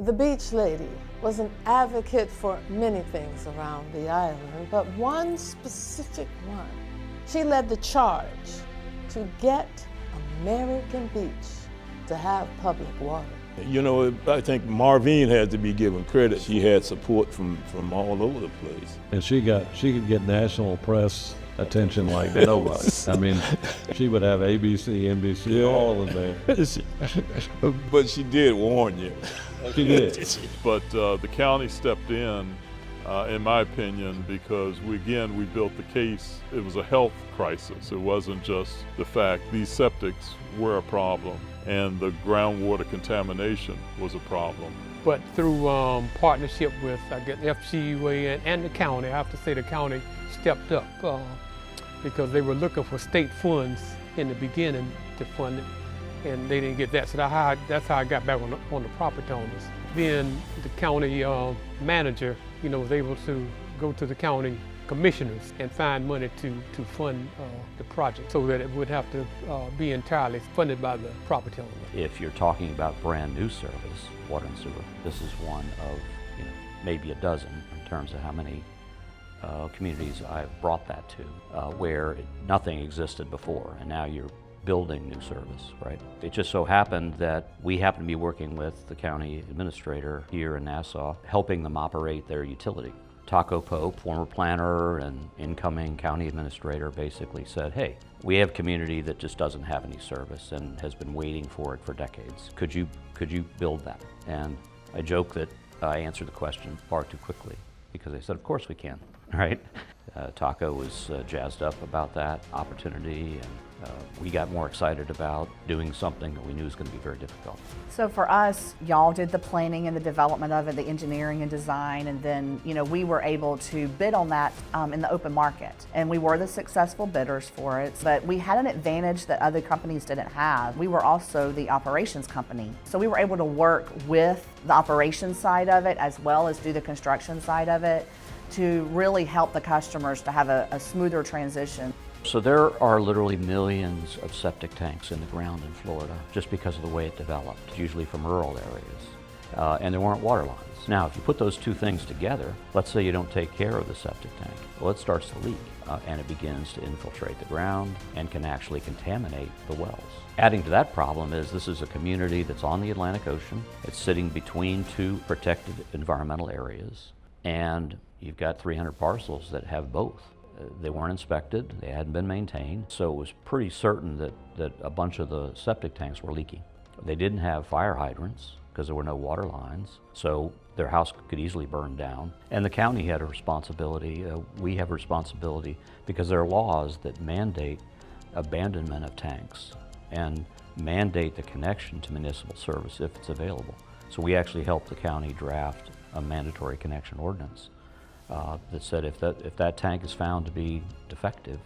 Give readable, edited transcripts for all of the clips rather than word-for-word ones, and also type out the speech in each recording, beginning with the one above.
The beach lady was an advocate for many things around the island, but one specific one. She led the charge to get American Beach to have public water. You know, I think Marvine had to be given credit. She had support from all over the place. And she could get national press attention like nobody. I mean, she would have ABC, NBC, all of them. But she did warn you. She did. But the county stepped in my opinion, because we built the case. It was a health crisis. It wasn't just the fact these septics were a problem and the groundwater contamination was a problem. But through partnership with, I guess, FGUA and the county, I have to say the county stepped up because they were looking for state funds in the beginning to fund it, and they didn't get that. So that's how I got back on the property owners. Then the county manager, was able to go to the county commissioners and find money to fund the project so that it would have to be entirely funded by the property owner. If you're talking about brand new service, water and sewer, this is one of maybe a dozen in terms of how many communities I've brought that to, where nothing existed before, and now you're building new service, right? It just so happened that we happen to be working with the county administrator here in Nassau, helping them operate their utility. Taco Pope, former planner and incoming county administrator, basically said, hey, we have a community that just doesn't have any service and has been waiting for it for decades. Could you build that? And I joke that I answered the question far too quickly, because I said, of course we can, right? Taco was jazzed up about that opportunity, and we got more excited about doing something that we knew was going to be very difficult. So for us, y'all did the planning and the development of it, the engineering and design, and then we were able to bid on that in the open market. And we were the successful bidders for it, but we had an advantage that other companies didn't have. We were also the operations company. So we were able to work with the operations side of it as well as do the construction side of it to really help the customers to have a smoother transition. So there are literally millions of septic tanks in the ground in Florida just because of the way it developed, usually from rural areas, and there weren't water lines. Now, if you put those two things together, let's say you don't take care of the septic tank, well, it starts to leak, and it begins to infiltrate the ground and can actually contaminate the wells. Adding to that problem is this is a community that's on the Atlantic Ocean. It's sitting between two protected environmental areas, and you've got 300 parcels that have both. They weren't inspected, they hadn't been maintained, so it was pretty certain that a bunch of the septic tanks were leaking. They didn't have fire hydrants because there were no water lines, so their house could easily burn down. And the county had a responsibility, we have a responsibility, because there are laws that mandate abandonment of tanks and mandate the connection to municipal service if it's available. So we actually helped the county draft a mandatory connection ordinance that said if that tank is found to be defective,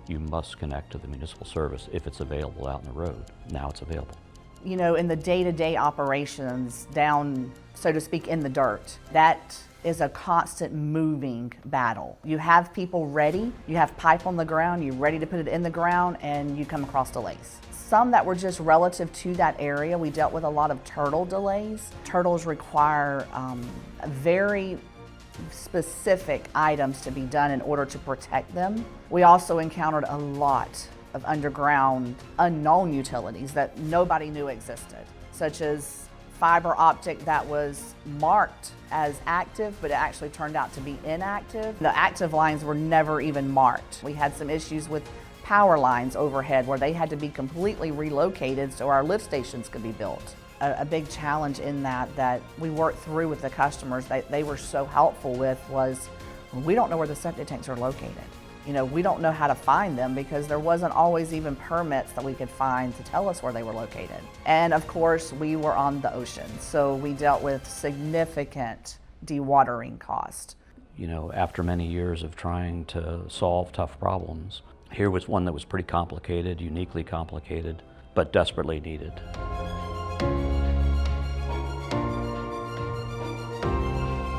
you must connect to the municipal service if it's available out in the road. Now it's available. In the day-to-day operations, down, so to speak, in the dirt, that is a constant moving battle. You have people ready, you have pipe on the ground, you're ready to put it in the ground, and you come across delays. Some that were just relative to that area. We dealt with a lot of turtle delays. Turtles require very specific items to be done in order to protect them. We also encountered a lot of underground unknown utilities that nobody knew existed, such as fiber optic that was marked as active, but it actually turned out to be inactive. The active lines were never even marked. We had some issues with power lines overhead where they had to be completely relocated so our lift stations could be built. A big challenge in that we worked through with the customers that they were so helpful with was, we don't know where the septic tanks are located. We don't know how to find them because there wasn't always even permits that we could find to tell us where they were located. And of course, we were on the ocean, so we dealt with significant dewatering cost. After many years of trying to solve tough problems, here was one that was pretty complicated, uniquely complicated, but desperately needed.